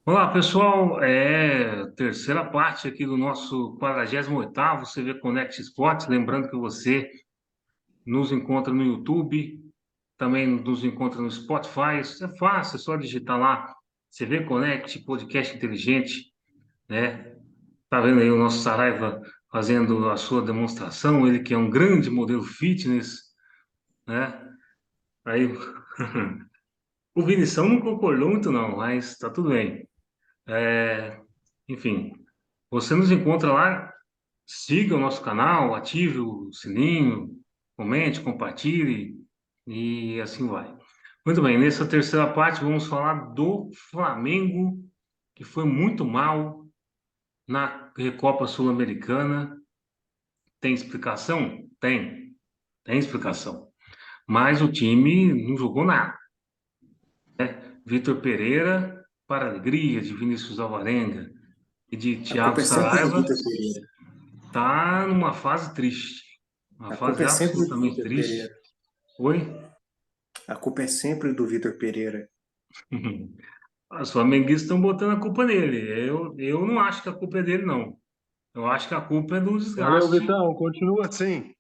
Olá, pessoal. Terceira parte aqui do nosso 48º CV Connect Esportes. Lembrando que você nos encontra no YouTube, também nos encontra no Spotify. Isso é fácil, é só digitar lá CV Connect, podcast inteligente, né? Tá vendo aí o nosso Saraiva fazendo a sua demonstração, ele que é um grande modelo fitness, né? Aí o Vinição não concordou muito não, mas tá tudo bem. Enfim, você nos encontra lá. Siga o nosso canal, ative o sininho, comente, compartilhe e assim vai. Muito bem, nessa terceira parte vamos falar do Flamengo, que foi muito mal na Recopa Sul-Americana. Tem explicação? Tem explicação. Mas o time não jogou nada. Vitor Pereira, para a alegria de Vinícius Alvarenga e de A Thiago culpa é sempre do Saraiva, Vitor Pereira. tá numa fase triste, uma A culpa fase é sempre do absolutamente Vitor triste. Pereira. Oi? A culpa é sempre do Vitor Pereira. Os flamenguistas estão botando a culpa nele. Eu não acho que a culpa é dele, não. Eu acho que a culpa é do Valeu, desgaste. Vitão. Continua assim.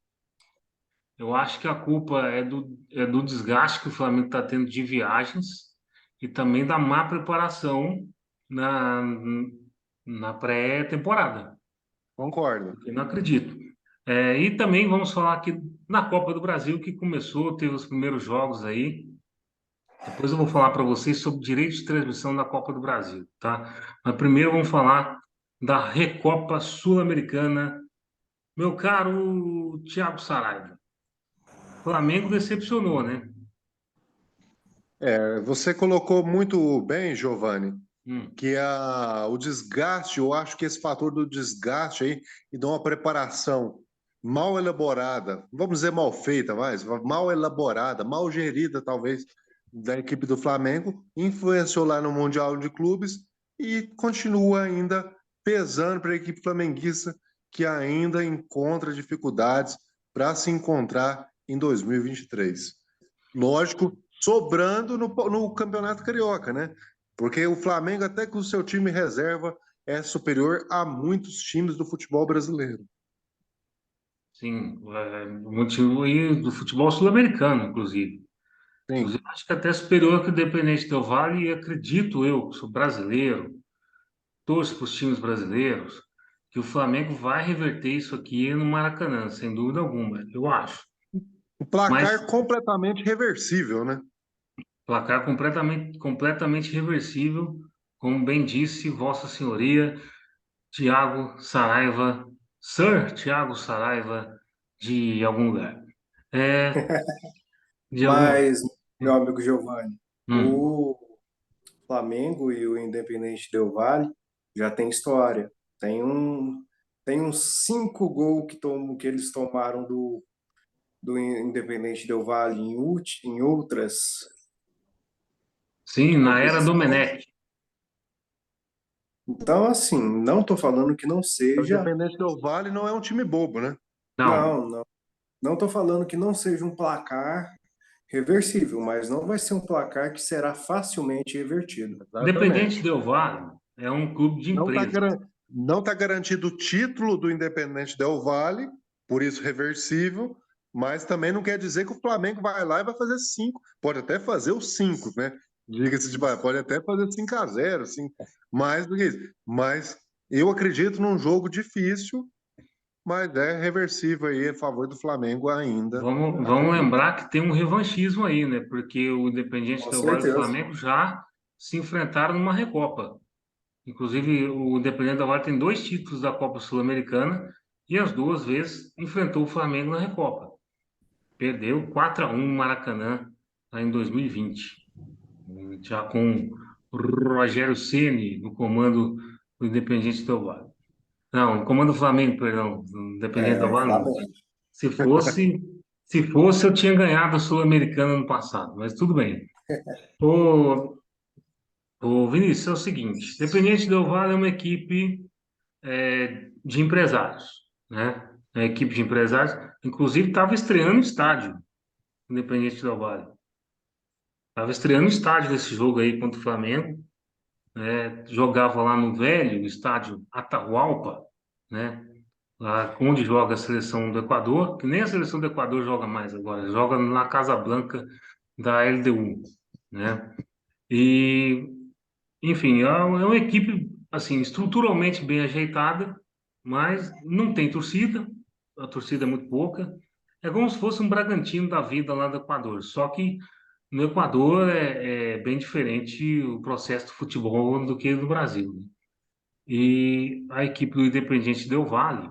Eu acho que a culpa é do desgaste que o Flamengo está tendo de viagens e também da má preparação na, na pré-temporada. Concordo. Eu não acredito. E também vamos falar aqui na Copa do Brasil, que começou, teve os primeiros jogos aí. Depois eu vou falar para vocês sobre direitos de transmissão da Copa do Brasil, tá? Mas primeiro vamos falar da Recopa Sul-Americana. Meu caro Thiago Saraiva, Flamengo decepcionou, né? Você colocou muito bem, Giovanni, Hum, que o desgaste, eu acho que esse fator do desgaste aí e de uma preparação mal elaborada, vamos dizer mal feita, mas mal elaborada, mal gerida, talvez, da equipe do Flamengo, influenciou lá no Mundial de Clubes e continua ainda pesando para a equipe flamenguista, que ainda encontra dificuldades para se encontrar em 2023. Lógico, sobrando no Campeonato Carioca, né? Porque o Flamengo, até com o seu time reserva, é superior a muitos times do futebol brasileiro. sim, o motivo aí do futebol sul-americano, inclusive. Sim. Inclusive, acho que até superior que o Independente Del Valle, e acredito eu, que sou brasileiro, torço para os times brasileiros, que o Flamengo vai reverter isso aqui no Maracanã, sem dúvida alguma, eu acho. O Mas placar completamente reversível, né? placar completamente reversível, como bem disse Vossa Senhoria, Tiago Saraiva, Sir Tiago Saraiva, de algum lugar. É, de algum. Mas, meu amigo Giovanni, Hum. o Flamengo e o Independente Del Valle já tem história. Tem um, tem uns 5 gols que eles tomaram do Independente Del Valle em outras Sim, na era competições. Domenech. Então, assim, não estou falando que não O seja. Independente Del Valle não é um time bobo, né? Não, Não, não. Não estou falando que não seja um placar reversível, mas não vai ser um placar que será facilmente revertido. Independente Exatamente. Del Valle é um clube de Não está empresa. não tá garantido o título do Independente Del Valle, por isso reversível, mas também não quer dizer que o Flamengo vai lá e vai fazer cinco. Pode até fazer os cinco, né? Diga-se de passagem, pode até fazer 5-0, assim, mais do que isso. Mas eu acredito num jogo difícil, mas é reversível aí a favor do Flamengo ainda. Vamos Acredito. lembrar que tem um revanchismo aí, né? Porque o Independiente Com Del Valle e o certeza. Flamengo já se enfrentaram numa Recopa. Inclusive, o Independente Del Valle tem dois títulos da Copa Sul-Americana e as duas vezes enfrentou o Flamengo na Recopa. Perdeu 4-1 no Maracanã lá em 2020, já com o Rogério Ceni no comando do Independiente Del Valle. Não, no comando do Flamengo, perdão, do Independiente Del É, Valle não. Flamengo. Se fosse, se fosse, eu tinha ganhado a Sul-Americana no passado, mas tudo bem. Ô, Vinícius, é o seguinte, Independiente Del Valle é uma equipe de empresários, né? É uma equipe de empresários, inclusive estava estreando o estádio, Independente Del Valle. Estava estreando o estádio desse jogo aí contra o Flamengo. jogava lá no velho estádio Atahualpa, né? Lá onde joga a seleção do Equador, que nem a seleção do Equador joga mais agora, joga na Casa Blanca da LDU, né? E, enfim, é uma equipe, assim, estruturalmente bem ajeitada, mas não tem torcida, a torcida é muito pouca. É como se fosse um Bragantino da vida lá do Equador, só que no Equador é bem diferente o processo do futebol do que no Brasil, né? E a equipe do Independiente Del Valle,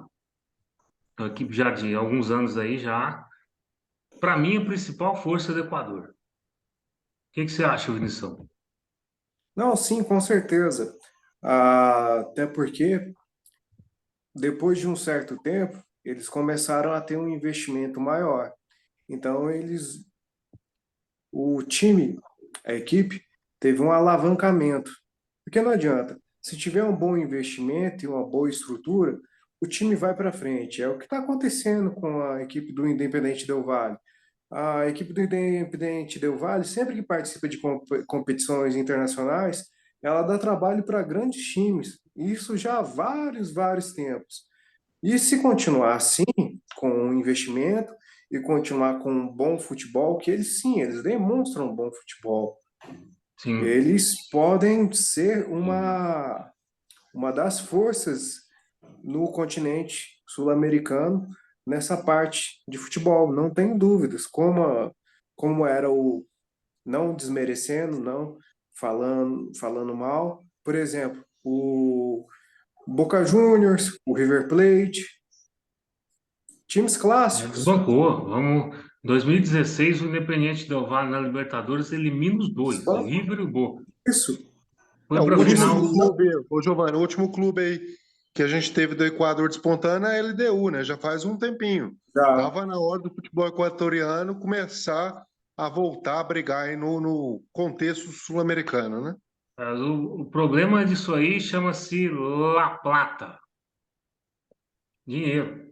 a equipe já de alguns anos aí já, para mim, a principal força do Equador. O que você acha, Vinição? Não, sim, com certeza. Até porque, depois de um certo tempo, eles começaram a ter um investimento maior. Então, o time, a equipe, teve um alavancamento. Porque não adianta. Se tiver um bom investimento e uma boa estrutura, o time vai para frente. É o que está acontecendo com a equipe do Independente Del Valle. A equipe do Independente Del Valle, sempre que participa de competições internacionais, ela dá trabalho para grandes times. Isso já há vários tempos. E se continuar assim, com o investimento e continuar com um bom futebol, que eles sim, eles demonstram um bom futebol, Sim. eles podem ser uma das forças no continente sul-americano nessa parte de futebol, não tem dúvidas. Como era o, não desmerecendo, não falando mal, por exemplo, o Boca Juniors, o River Plate, times clássicos. Desbancou. Vamos. 2016, o Independiente Del Valle na Libertadores elimina os dois, o Só River e o Boca. isso. É, Foi o para a Por isso, final. último clube, ô Giovanni, o último clube aí que a gente teve do Equador despontando é a LDU, né? Já faz um tempinho. já, Tava na hora do futebol equatoriano começar a voltar a brigar aí no contexto sul-americano, né? Mas o problema disso aí chama-se La Plata, dinheiro.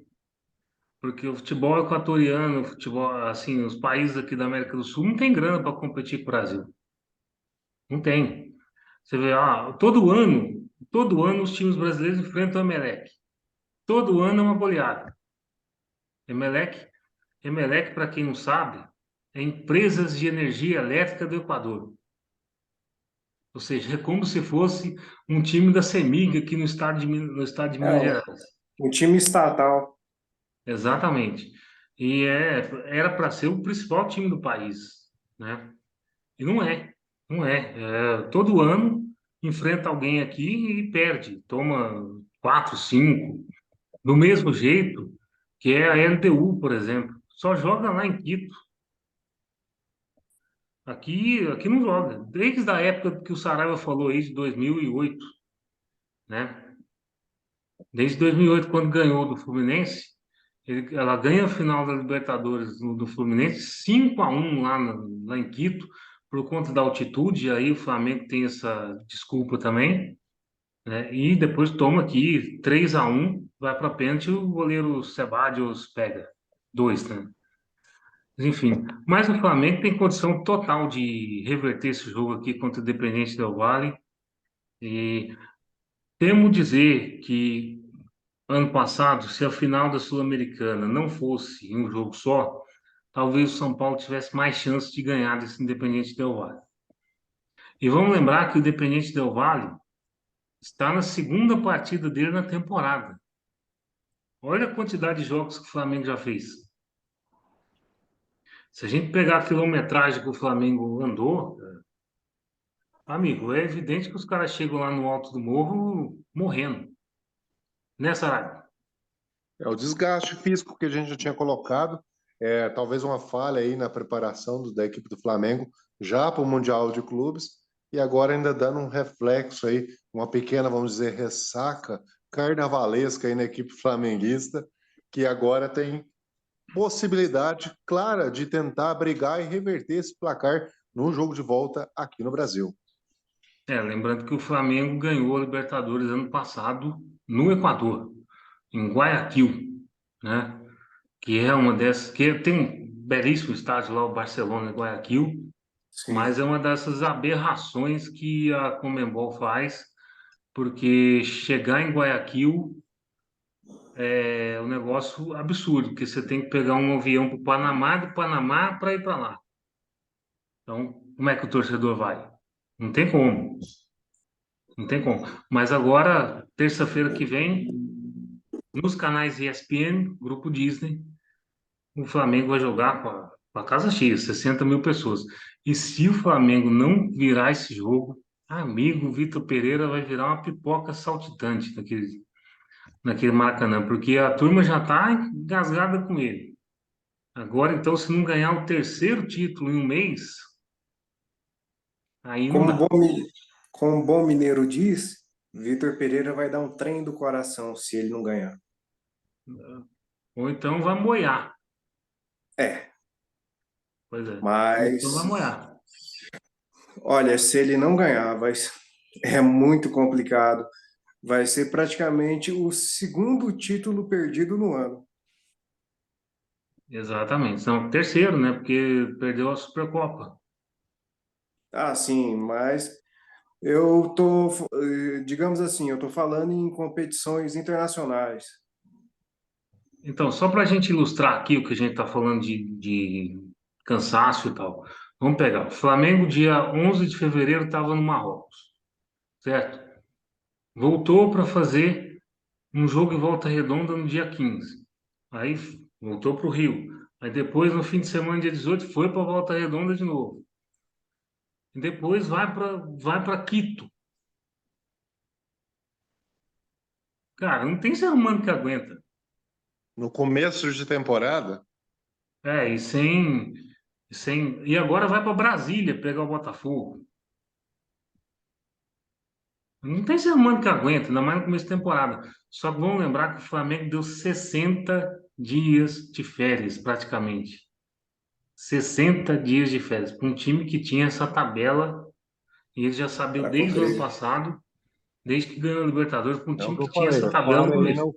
Porque o futebol equatoriano, o futebol, assim, os países aqui da América do Sul não tem grana para competir com o Brasil. Não tem. Você vê, todo ano os times brasileiros enfrentam o Emelec. Todo ano é uma goleada. Emelec, Emelec, para quem não sabe, é Empresas de Energia Elétrica do Equador. Ou seja, é como se fosse um time da CEMIG aqui no estado de é Minas Gerais. um time estatal. Exatamente. E era para ser o principal time do país, né? E não é, não é. Todo ano enfrenta alguém aqui e perde, toma quatro, cinco, do mesmo jeito que é a LDU, por exemplo. Só joga lá em Quito. Aqui não joga. Desde a época que o Saraiva falou aí, de 2008, né? Desde 2008, quando ganhou do Fluminense, ela ganha a final da Libertadores do Fluminense 5-1 lá em Quito, por conta da altitude, e aí o Flamengo tem essa desculpa também, né? E depois toma aqui 3-1, vai para pênalti e o goleiro Ceballos pega dois, né? Mas, enfim, mas o Flamengo tem condição total de reverter esse jogo aqui contra o Independente Del Valle, e temo dizer que ano passado, se a final da Sul-Americana não fosse em um jogo só, talvez o São Paulo tivesse mais chance de ganhar desse Independente Del Valle. E vamos lembrar que o Independente Del Valle está na segunda partida dele na temporada. Olha a quantidade de jogos que o Flamengo já fez. Se a gente pegar a quilometragem que o Flamengo andou, amigo, é evidente que os caras chegam lá no alto do morro morrendo. Né, Sarabia? É o desgaste físico que a gente já tinha colocado, talvez uma falha aí na preparação da equipe do Flamengo já para o Mundial de Clubes e agora ainda dando um reflexo aí, uma pequena, vamos dizer, ressaca carnavalesca aí na equipe flamenguista, que agora tem possibilidade clara de tentar brigar e reverter esse placar no jogo de volta aqui no Brasil. Lembrando que o Flamengo ganhou a Libertadores ano passado no Equador, em Guayaquil, né? Que é uma dessas, que tem um belíssimo estádio lá, o Barcelona, em Guayaquil, Sim. mas é uma dessas aberrações que a Conmebol faz, porque chegar em Guayaquil é um negócio absurdo, porque você tem que pegar um avião para o Panamá, do Panamá para ir para lá. Então, como é que o torcedor vai? Não tem como, não tem como. Mas agora, terça-feira que vem, nos canais ESPN, Grupo Disney, o Flamengo vai jogar com a casa cheia, 60 mil pessoas. E se o Flamengo não virar esse jogo, amigo, o Vitor Pereira vai virar uma pipoca saltitante naquele Maracanã, porque a turma já está engasgada com ele. Agora, então, se não ganhar o terceiro título em um mês, aí não Como dá. bom, como um bom mineiro diz, Vitor Pereira vai dar um trem do coração se ele não ganhar. Ou então vai moiar. É, Pois é. Ou então vai mas moiar. olha, se ele não ganhar, é muito complicado. Vai ser praticamente o segundo título perdido no ano. Exatamente. São terceiro, né? Porque perdeu a Supercopa. Ah, sim, mas eu tô, digamos assim, eu tô falando em competições internacionais. Então, só para a gente ilustrar aqui o que a gente está falando de cansaço e tal, vamos pegar. O Flamengo, dia 11 de fevereiro, estava no Marrocos, certo? Voltou para fazer um jogo em Volta Redonda no dia 15. Aí voltou para o Rio. Aí depois, no fim de semana, dia 18, foi para Volta Redonda de novo. E depois vai para Quito. Cara, não tem ser humano que aguenta. No começo de temporada, É, e agora vai para Brasília pegar o Botafogo. Não tem ser humano que aguenta, ainda mais no começo da temporada. Só que vamos lembrar que o Flamengo deu 60 dias de férias, praticamente. 60 dias de férias para um time que tinha essa tabela e ele já sabia Para desde o ano cumprir. passado, desde que ganhou a Libertadores, para um é o time que eu que tinha essa falei. tabela no começo.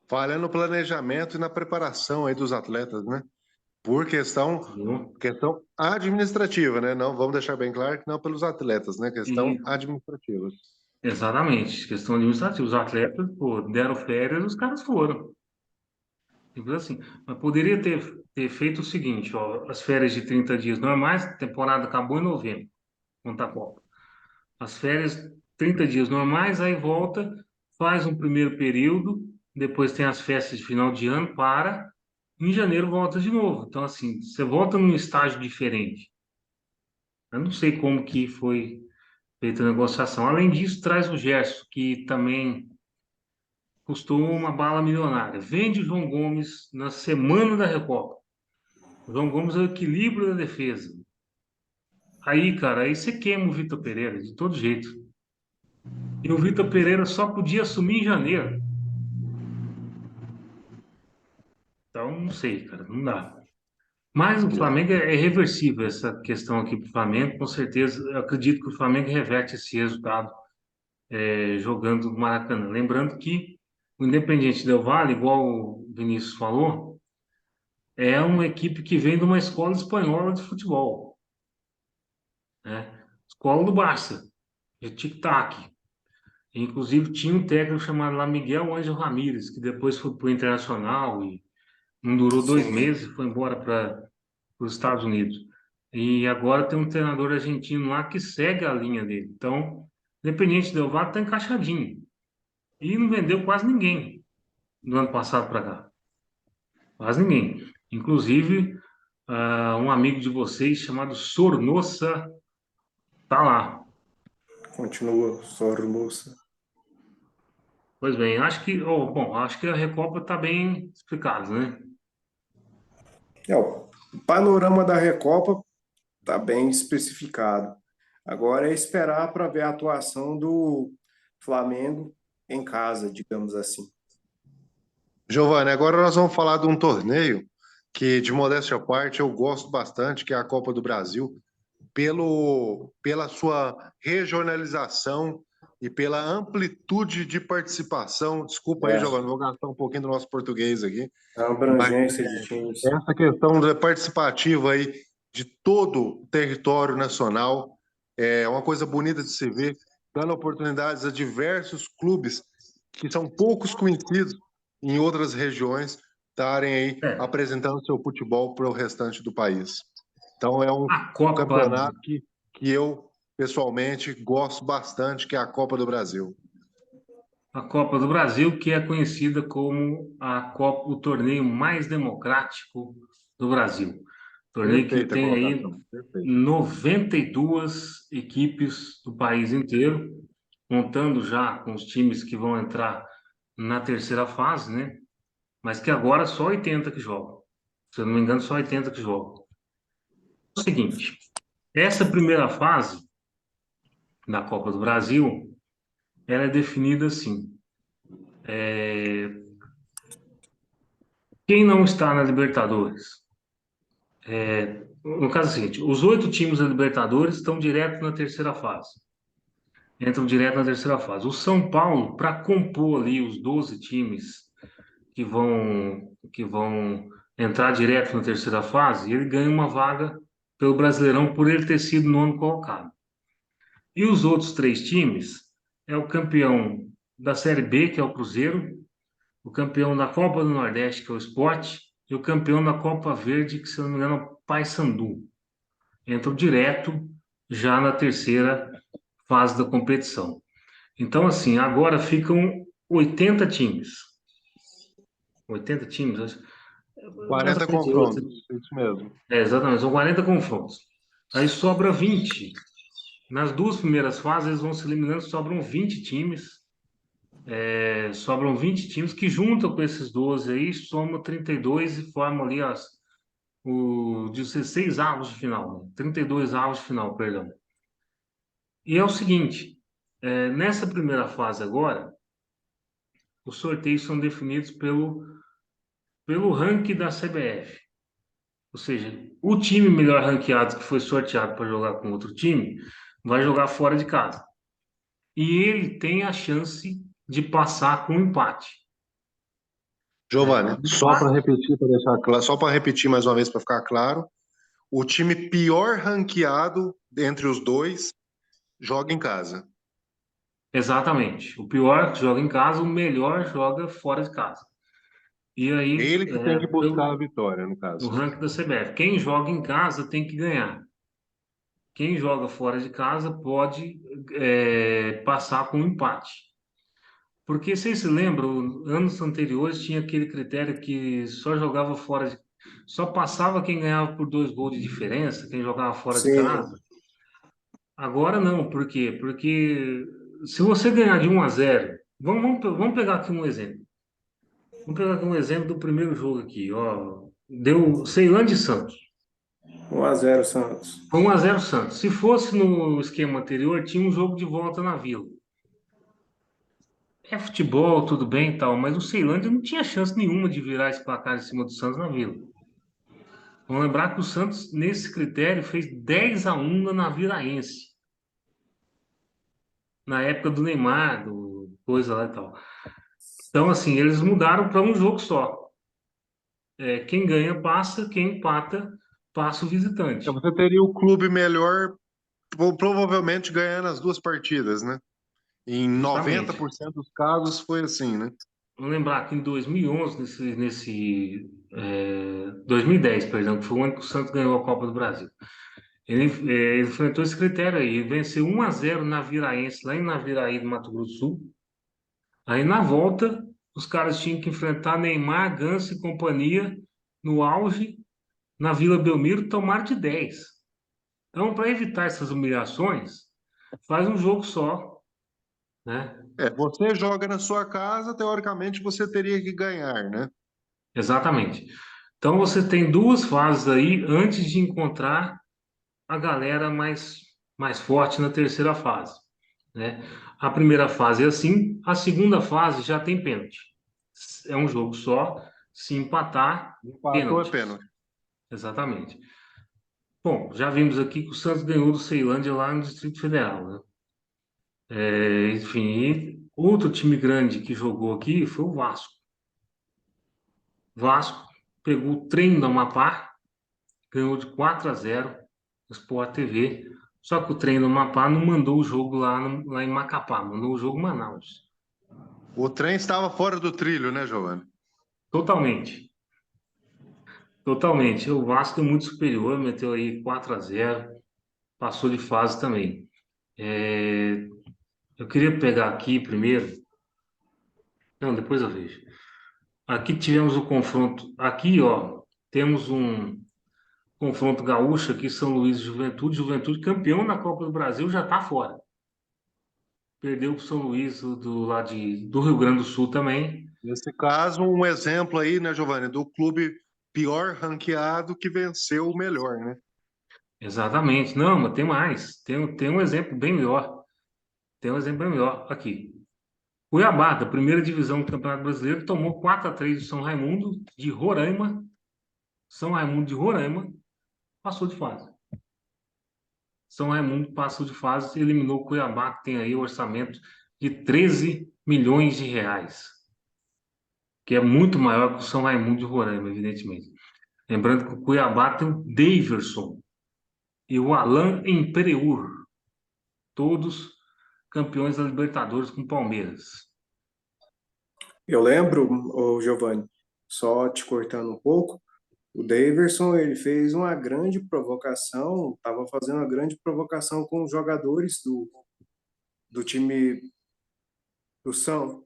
Falha no planejamento e na preparação aí dos atletas, né? Por Entendeu? questão administrativa, né? Não, vamos deixar bem claro que não pelos atletas, né? Questão E administrativa. exatamente, questão administrativa. Os atletas, pô, deram férias, os caras foram. Simples assim. Mas poderia ter feito o seguinte, ó, as férias de 30 dias normais, a temporada acabou em novembro, contra a Copa. As férias, 30 dias normais, aí volta, faz um primeiro período, depois tem as festas de final de ano, em janeiro volta de novo. Então, assim, você volta num estágio diferente. Eu não sei como que foi feita a negociação. Além disso, traz o Gerson, que também custou uma bala milionária. Vende o João Gomes na semana da Recopa. O João Gomes é o equilíbrio da defesa. Aí, cara, aí você queima o Vitor Pereira, de todo jeito. E o Vitor Pereira só podia assumir em janeiro. Então, não sei, cara, não dá. Mas o Flamengo é reversível essa questão aqui para o Flamengo, com certeza. Eu acredito que o Flamengo reverte esse resultado jogando no Maracanã. Lembrando que o Independiente Del Valle, igual o Vinícius falou, é uma equipe que vem de uma escola espanhola de futebol, né? Escola do Barça, de tic-tac. Inclusive tinha um técnico chamado lá Miguel Ângelo Ramírez, que depois foi para o Internacional e não durou dois Sim, meses e foi embora para os Estados Unidos. E agora tem um treinador argentino lá que segue a linha dele. Então, Independente Del Valle está encaixadinho. E não vendeu quase ninguém do ano passado para cá. Quase ninguém. Inclusive, um amigo de vocês chamado Sornossa tá lá. continua, Sornosa. Pois bem, acho que, bom, acho que a Recopa está bem explicada, né? O panorama da Recopa está bem especificado. Agora é esperar para ver a atuação do Flamengo em casa, digamos assim. Giovanni, agora nós vamos falar de um torneio que, de modéstia à parte, eu gosto bastante, que é a Copa do Brasil, pela sua regionalização e pela amplitude de participação. Desculpa aí, É, Giovanni, vou gastar um pouquinho do nosso português aqui, a mas abrangência de times. essa questão da participativa aí de todo o território nacional. É uma coisa bonita de se ver, dando oportunidades a diversos clubes que são poucos conhecidos em outras regiões estarem aí É, apresentando seu futebol para o restante do país. Então é um a Copa, campeonato que eu, pessoalmente, gosto bastante, que é a Copa do Brasil. a Copa do Brasil, que é conhecida como a Copa, o torneio mais democrático do Brasil. Torneio que Perfeita a tem aí colocação, perfeito. 92 equipes do país inteiro, contando já com os times que vão entrar na terceira fase, né? Mas que agora só 80 que jogam. Se eu não me engano, só 80 que jogam. É o seguinte, essa primeira fase da Copa do Brasil, ela é definida assim. Quem não está na Libertadores? No caso é o seguinte, os 8 times da Libertadores estão direto na terceira fase. Entram direto na terceira fase. O São Paulo, para compor ali os 12 times que vão entrar direto na terceira fase, ele ganha uma vaga pelo Brasileirão por ele ter sido nono colocado. E os outros 3 times é o campeão da Série B, que é o Cruzeiro, o campeão da Copa do Nordeste, que é o Sport, e o campeão da Copa Verde, que se não me engano é o Paysandu. Entram direto já na terceira fase da competição. Então, assim, agora ficam 80 times. 80 times, acho. Mais ou 40 menos isso. confrontos, isso mesmo. Exatamente, são 40 confrontos. Aí sobra 20. Nas 2 primeiras fases, eles vão se eliminando, sobram 20 times. Sobram 20 times que juntam com esses 12 aí, somam 32 e formam ali o 16 avos de final, né? 32 avos de final, perdão. E é o seguinte, nessa primeira fase agora, os sorteios são definidos pelo ranking da CBF. Ou seja, o time melhor ranqueado que foi sorteado para jogar com outro time vai jogar fora de casa. E ele tem a chance de passar com empate. Giovanni, só para Empate. repetir, para deixar claro, só para repetir mais uma vez para ficar claro, o time pior ranqueado entre os dois joga em casa. Exatamente. O pior joga em casa, o melhor joga fora de casa. E aí, Ele que tem que buscar a pelo vitória, no no caso. ranking da CBF, quem joga em casa tem que ganhar. Quem joga fora de casa pode passar com empate. Porque vocês se lembram, anos anteriores tinha aquele critério que só jogava fora de... Só passava quem ganhava por 2 gols de diferença, quem jogava fora de Sim, casa. Agora não, por quê? Porque se você ganhar de 1-0, vamos pegar aqui um exemplo. Vamos pegar aqui um exemplo do primeiro jogo aqui, ó. Deu Ceilândia e Santos. 1-0 Santos. Foi 1-0 Santos. Se fosse no esquema anterior, tinha um jogo de volta na Vila. É futebol, tudo bem e tal, mas o Ceilândia não tinha chance nenhuma de virar esse placar em cima do Santos na Vila. Vamos lembrar que o Santos, nesse critério, fez 10-1 na Naviraense, na época do Neymar, do coisa lá e tal. Então, assim, eles mudaram para um jogo só. Quem ganha passa, quem empata passa o Então, visitante. você teria o clube melhor, provavelmente ganhando as duas partidas, né? Em Justamente. 90% dos casos foi assim, né? Vamos lembrar que em 2011, 2010, perdão, que foi o ano que o Santos ganhou a Copa do Brasil. Ele enfrentou esse critério aí, ele venceu 1-0 na Viraense, lá em Naviraí, do Mato Grosso do Sul. Aí na volta, os caras tinham que enfrentar Neymar, Ganso e companhia no auge, na Vila Belmiro, tomar de 10. Então, para evitar essas humilhações, faz um jogo só, né? Você joga na sua casa, teoricamente você teria que ganhar, né? Exatamente. Então, você tem 2 fases aí antes de encontrar a galera mais forte na terceira fase, né? A primeira fase é assim, a segunda fase já tem pênalti. É um jogo só, se empatar, Empatou é pênaltis. pênalti. Exatamente. Bom, já vimos aqui que o Santos ganhou do Ceilândia lá no Distrito Federal, né? Enfim, e outro time grande que jogou aqui foi o Vasco. Vasco pegou o trem do Amapá, ganhou de 4-0 no Sport TV. Só que o trem do Amapá não mandou o jogo lá em Macapá, mandou o jogo em Manaus. O trem estava fora do trilho, né, Giovanni? Totalmente. Totalmente. O Vasco é muito superior, meteu aí 4-0, passou de fase também. É, eu queria pegar aqui primeiro. Não, depois eu vejo. Aqui tivemos o confronto. Aqui, ó, temos um confronto gaúcho aqui, São Luís e Juventude. Juventude campeão da Copa do Brasil já está fora. Perdeu para o São Luís do Rio Grande do Sul também. Nesse caso, um exemplo aí, né, Giovanni, do clube pior ranqueado que venceu o melhor, né? Exatamente. Não, mas tem mais. Tem um exemplo bem melhor. Tem um exemplo bem melhor aqui. Cuiabá, da primeira divisão do Campeonato Brasileiro, tomou 4-3 do São Raimundo de Roraima. São Raimundo de Roraima passou de fase. São Raimundo passou de fase e eliminou o Cuiabá, que tem aí o orçamento de 13 milhões de reais, que é muito maior que o São Raimundo de Roraima, evidentemente. Lembrando que o Cuiabá tem o Daverson e o Alain Empereur, todos campeões da Libertadores com o Palmeiras. Eu lembro, ô Giovanni, só te cortando um pouco, o Daverson, ele fez uma grande provocação, estava fazendo uma grande provocação com os jogadores do time do São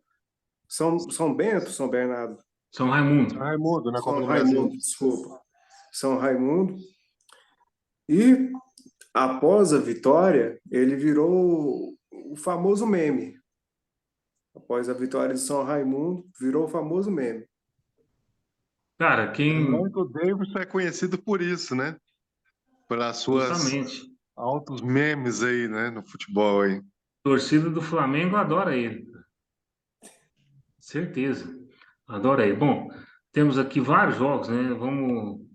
Bento, São Bernardo, São Raimundo. Raimundo, na Copa São do Brasil. Raimundo, desculpa, São Raimundo. E após a vitória, ele virou o famoso meme. Após a vitória de São Raimundo, virou o famoso meme. Cara, Lembrando quem. que o Davidson é conhecido por isso, né? Pelas suas Justamente. altos memes aí, né, no futebol aí. Torcida do Flamengo adora ele. Certeza. Adora ele. Bom, temos aqui vários jogos, né? Vamos.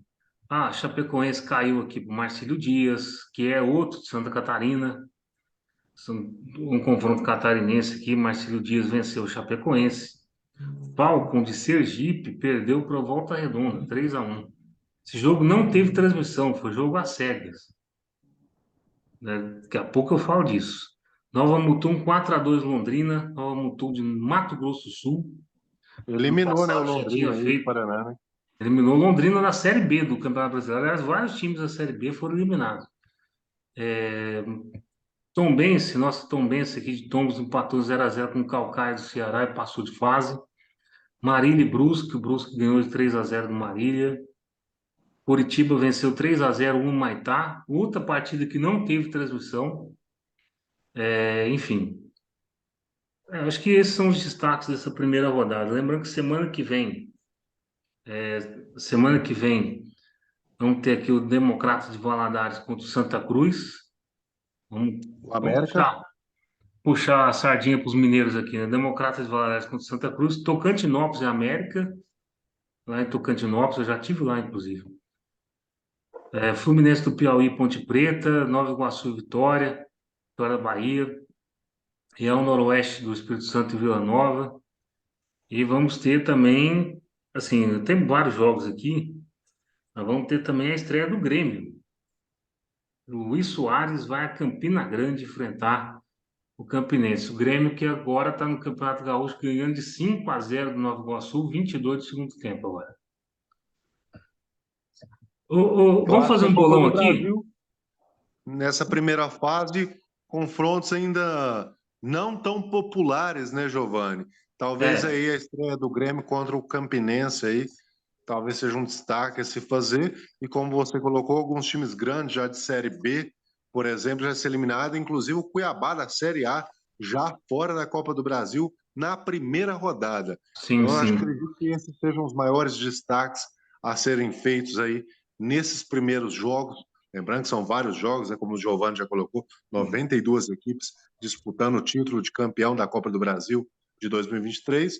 Ah, Chapecoense caiu aqui para o Marcílio Dias, que é outro de Santa Catarina. Um confronto catarinense aqui. Marcílio Dias venceu o Chapecoense. Falcon de Sergipe perdeu para o Volta Redonda, 3-1. Esse jogo não teve transmissão, foi jogo às cegas, né? Daqui a pouco eu falo disso. Nova Mutum 4-2 Londrina, Nova Mutum de Mato Grosso do Sul. No Eliminou, né, o passado já tinha Londrina aí do feito, Paraná, né? eliminou Londrina na Série B do Campeonato Brasileiro. Aliás, vários times da Série B foram eliminados. Tombense, nossa Tombense aqui de Tombos empatou 0-0 com o Calcaia do Ceará e passou de fase. Marília e Brusque, o Brusque ganhou de 3-0 do Marília. Curitiba venceu 3-0 no Maitá, outra partida que não teve transmissão. Enfim, acho que esses são os destaques dessa primeira rodada. Lembrando que semana que vem, vamos ter aqui o Democrata de Valadares contra o Santa Cruz. O Vamos América, puxar a sardinha para os mineiros aqui, né? Democrata de Valadares contra o Santa Cruz, Tocantinópolis e América, lá em Tocantinópolis, eu já tive lá, inclusive. Fluminense do Piauí, Ponte Preta, Nova Iguaçu e Vitória, Vitória da Bahia, Real Noroeste do Espírito Santo e Vila Nova. E vamos ter também, assim, tem vários jogos aqui, mas vamos ter também a estreia do Grêmio. O Luís Soares vai a Campina Grande enfrentar o Campinense. O Grêmio que agora está no Campeonato Gaúcho ganhando de 5-0 do Nova Iguaçu, 22 do segundo tempo agora. Vamos fazer clássica um Copa bolão do aqui? Brasil. Nessa primeira fase, confrontos ainda não tão populares, né, Giovanni? Talvez É, aí a estreia do Grêmio contra o Campinense aí, talvez seja um destaque a se fazer. E como você colocou, alguns times grandes já de Série B, por exemplo, já se eliminado, inclusive o Cuiabá da Série A, já fora da Copa do Brasil, na primeira rodada. sim, Então, eu acho que sim. acredito que esses sejam os maiores destaques a serem feitos aí nesses primeiros jogos. Lembrando que são vários jogos, né, como o Giovanni já colocou, 92 equipes disputando o título de campeão da Copa do Brasil de 2023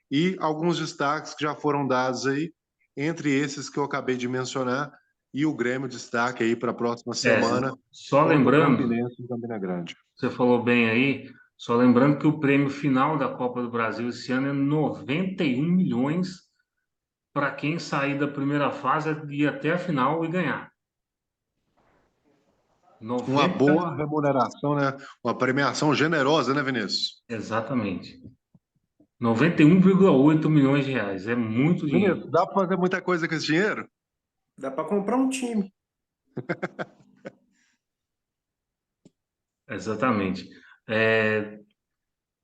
e alguns destaques que já foram dados aí, entre esses que eu acabei de mencionar, e o Grêmio destaque aí para a próxima É, semana só contra o lembrando, Campinense em Campina Grande. você falou bem aí, só lembrando que o prêmio final da Copa do Brasil esse ano é 91 milhões para quem sair da primeira fase e ir até a final e ganhar. Uma 90, boa remuneração, né? Uma premiação generosa, né, Vinícius? exatamente. 91,8 milhões de reais. É muito dinheiro. Vinícius, dá para fazer muita coisa com esse dinheiro? Dá para comprar um time. Exatamente. É,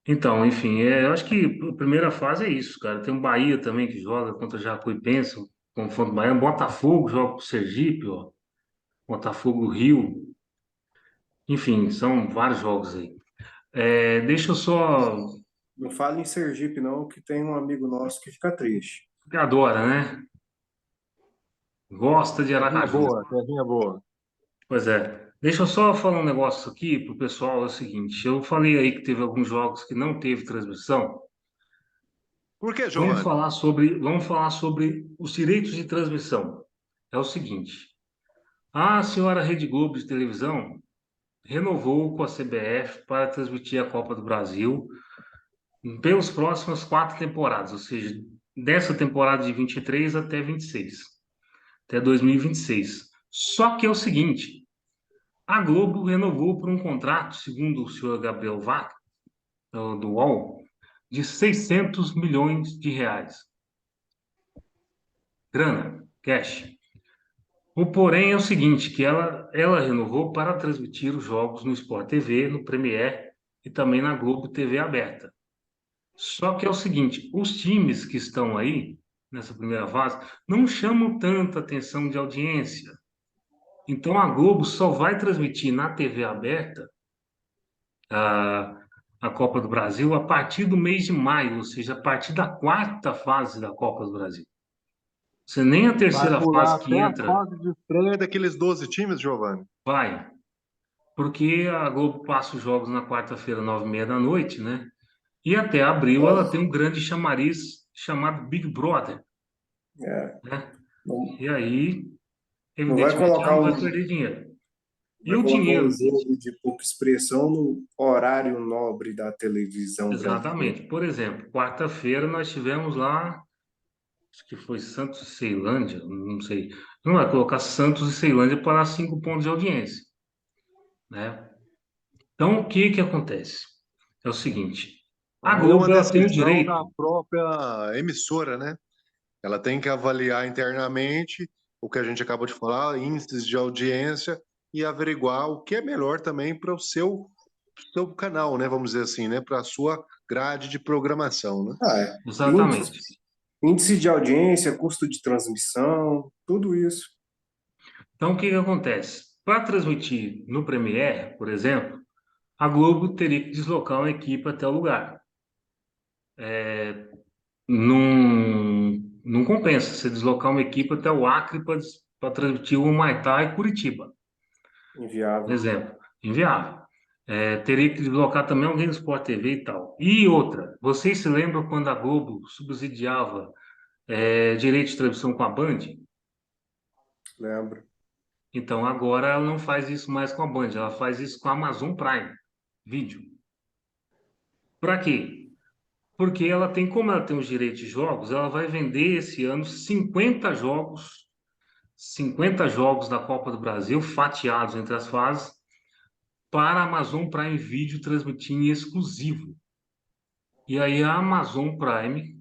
então, enfim, eu acho que a primeira fase é isso, cara. Tem o Bahia também que joga contra Jacuipense, confronto Bahia. Botafogo joga com o Sergipe, ó. Botafogo do Rio. Enfim, são vários jogos aí. Deixa eu só. Não fale em Sergipe, não, que tem um amigo nosso que fica triste. Que adora, né? Gosta de Terrinha Aracaju. boa, terrinha boa. Pois é. Deixa eu só falar um negócio aqui pro pessoal. É o seguinte: eu falei aí que teve alguns jogos que não teve transmissão. Por que, Giovanni? Vamos falar sobre os direitos de transmissão. É o seguinte: a senhora Rede Globo de televisão renovou com a CBF para transmitir a Copa do Brasil pelas próximas 4 temporadas, ou seja, dessa temporada de 23 até 26, até 2026. Só que é o seguinte: a Globo renovou por um contrato, segundo o senhor Gabriel Vaca, do UOL, de 600 milhões de reais. Grana, cash. O porém é o seguinte, que ela renovou para transmitir os jogos no Sport TV, no Premiere e também na Globo TV aberta. Só que é o seguinte, os times que estão aí, nessa primeira fase, não chamam tanta atenção de audiência. Então a Globo só vai transmitir na TV aberta a, a Copa do Brasil a partir do mês de maio, ou seja, a partir da quarta fase da Copa do Brasil. Você nem a Vai terceira pular fase que até a entra fase de estreia daqueles 12 times, Giovanni. vai. Porque a Globo passa os jogos na quarta-feira, 9h30 da noite, né? E até abril ela tem um grande chamariz chamado Big Brother, É, né? não, E aí, não vai evidentemente, ela colocar não vai um, perder dinheiro. E vai o colocar um dinheiro jogo de pouca expressão no horário nobre da televisão brasileira. exatamente. Por exemplo, quarta-feira nós tivemos lá, acho que foi Santos e Ceilândia, não sei. Não vai colocar Santos e Ceilândia para 5 pontos de audiência, né? Então, o que que acontece? É o seguinte, a Aí é uma Globo ela tem o decisão direito, da própria emissora, né? Ela tem que avaliar internamente o que a gente acabou de falar, índices de audiência e averiguar o que é melhor também para o seu canal, né? Vamos dizer assim, né? Para a sua grade de programação, né? Ah, é. Índice, exatamente. índice de audiência, custo de transmissão, tudo isso. Então, o que que acontece? Para transmitir no Premiere, por exemplo, a Globo teria que deslocar uma equipe até o lugar. Não compensa você deslocar uma equipe até o Acre para transmitir o Humaitá e Curitiba. Inviável. Exemplo, inviável. Teria que deslocar também alguém do Sport TV e tal. E outra, vocês se lembram quando a Globo subsidiava direito de transmissão com a Band? Lembro. Então agora ela não faz isso mais com a Band, ela faz isso com a Amazon Prime Video. Para quê? Porque ela tem, como ela tem os direitos de jogos, ela vai vender esse ano 50 jogos da Copa do Brasil, fatiados entre as fases, para a Amazon Prime Video transmitir em exclusivo. E aí a Amazon Prime,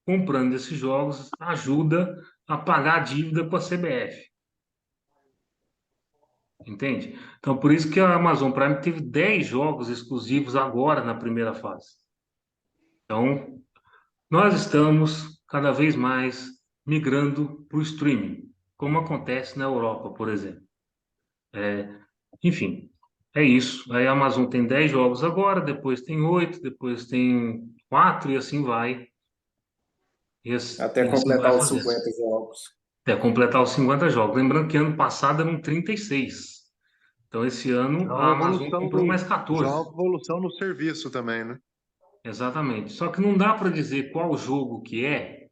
comprando esses jogos, ajuda a pagar a dívida com a CBF. Entende? Então, por isso que a Amazon Prime teve 10 jogos exclusivos agora na primeira fase. Então, nós estamos cada vez mais migrando para o streaming, como acontece na Europa, por exemplo. Enfim, é isso. Aí a Amazon tem 10 jogos agora, depois tem 8, depois tem 4 e assim vai. Até E assim vai completar os fazendo. 50 jogos. Até completar os 50 jogos. Lembrando que ano passado eram 36. Então, esse ano a Amazon comprou mais Já é 14. uma evolução no serviço também, né? Exatamente. Só que não dá para dizer qual jogo que é,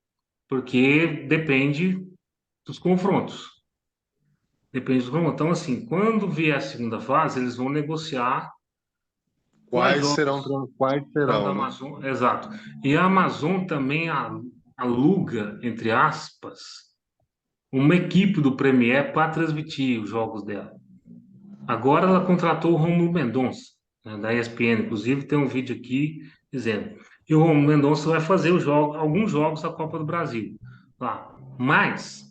porque depende dos confrontos. Depende dos confrontos. Então, assim, quando vier a segunda fase, eles vão negociar quais jogos Quais são da serão, né? Amazon. Exato. E a Amazon também aluga, entre aspas, uma equipe do Premiere para transmitir os jogos dela. Agora ela contratou o Rômulo Mendonça, né, da ESPN. Inclusive, tem um vídeo aqui dizendo. E o Rômulo Mendonça vai fazer alguns jogos da Copa do Brasil lá. Mas,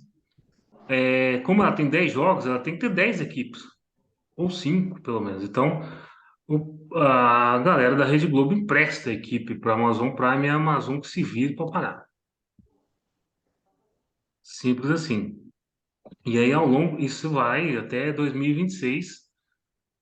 como ela tem 10 jogos, ela tem que ter 10 equipes, ou 5 pelo menos. Então, a galera da Rede Globo empresta a equipe para a Amazon Prime e a Amazon que se vire para pagar. Simples assim. E aí, isso vai até 2026.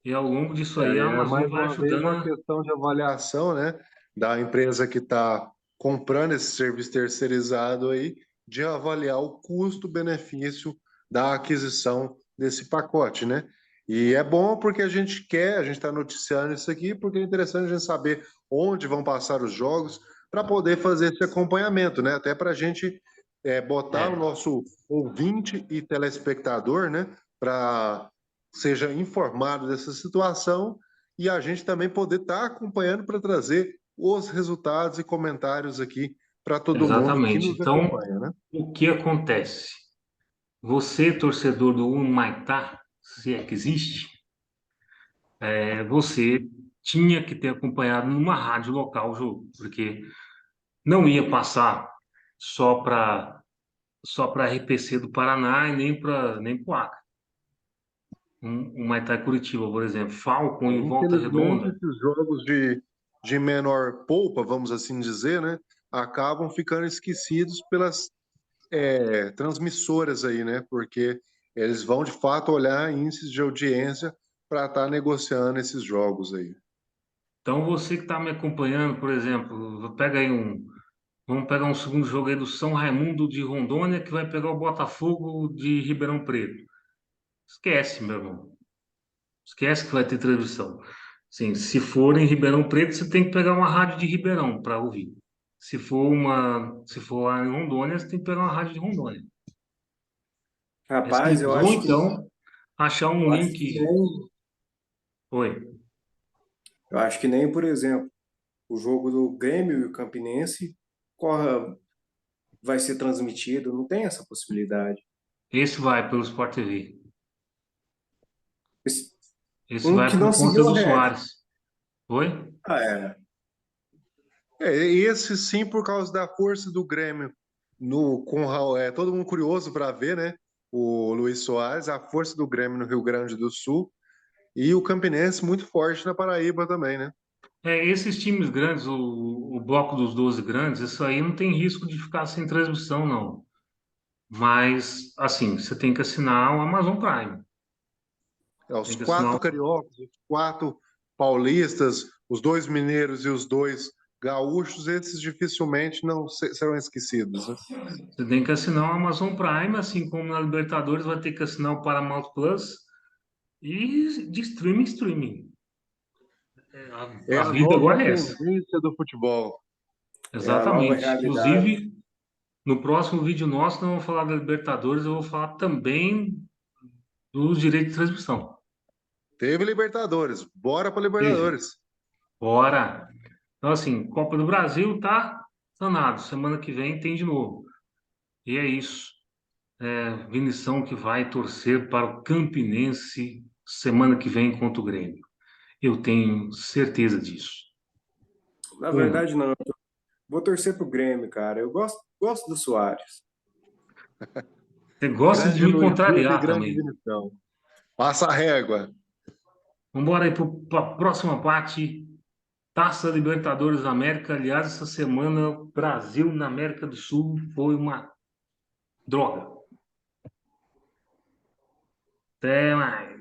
E ao longo disso aí, a É Amazon mais vai uma vez ajudando uma questão de avaliação, né, da empresa que está comprando esse serviço terceirizado aí, de avaliar o custo-benefício da aquisição desse pacote, né? E é bom porque a gente está noticiando isso aqui, porque é interessante a gente saber onde vão passar os jogos para poder fazer esse acompanhamento, né? Até para a gente botar o é, nosso ouvinte e telespectador, né, para seja informado dessa situação e a gente também poder estar acompanhando para trazer os resultados e comentários aqui para todo mundo que exatamente. nos Então, acompanha, né? o que acontece? Você, torcedor do Humaitá, se é que existe, você tinha que ter acompanhado numa rádio local o jogo, porque não ia passar só para RPC do Paraná e nem para o Acre. Um Humaitá e Curitiba, por exemplo, Falcon em Volta Infelizmente, Redonda. esses jogos de menor polpa, vamos assim dizer, né, acabam ficando esquecidos pelas transmissoras aí, né? Porque eles vão de fato olhar índices de audiência para estar negociando esses jogos aí. Então, você que está me acompanhando, por exemplo, vamos pegar um segundo jogo aí do São Raimundo de Rondônia, que vai pegar o Botafogo de Ribeirão Preto. Esquece, meu irmão. Esquece que vai ter transmissão. Sim, se for em Ribeirão Preto, você tem que pegar uma rádio de Ribeirão para ouvir. Se for lá em Rondônia, você tem que pegar uma rádio de Rondônia. É Rapaz, simples. Ou então achar um eu acho que link. nem, Oi. eu acho que nem, por exemplo, o jogo do Grêmio e o Campinense corra, vai ser transmitido, não tem essa possibilidade. Esse vai pelo Sport TV. Esse- Esse Um vai que não por conta seguiu a do regra. Soares. Oi? Ah, é. Esse sim, por causa da força do Grêmio no com o Raul, todo mundo curioso para ver, né? O Luiz Soares, a força do Grêmio no Rio Grande do Sul e o Campinense muito forte na Paraíba também, né? Esses times grandes, o bloco dos 12 grandes, isso aí não tem risco de ficar sem transmissão, não. Mas, assim, você tem que assinar o Amazon Prime. Os Tem que assinar quatro o... cariocas, os quatro paulistas, os dois mineiros e os dois gaúchos, esses dificilmente não serão esquecidos, né? Você tem que assinar o Amazon Prime, assim como na Libertadores vai ter que assinar o Paramount Plus e de streaming em streaming. É A a vida nova agora é essa. tendência do futebol. É a nova Exatamente. realidade. Inclusive, no próximo vídeo nosso, não vou falar da Libertadores, eu vou falar também dos direitos de transmissão. Teve Libertadores, bora para Teve. Libertadores. Bora! Então, assim, Copa do Brasil tá danado. Semana que vem tem de novo. E é isso. Vinição que vai torcer para o Campinense semana que vem contra o Grêmio. Eu tenho certeza disso. Na Uma. verdade, não. Vou torcer pro Grêmio, cara. Eu gosto do Soares. Você gosta de Grande me Luiz Dias e contrariar grande também. Vinição. Passa a régua. Vamos embora aí para a próxima parte. Taça Libertadores da América. Aliás, essa semana, o Brasil na América do Sul foi uma droga. Até mais.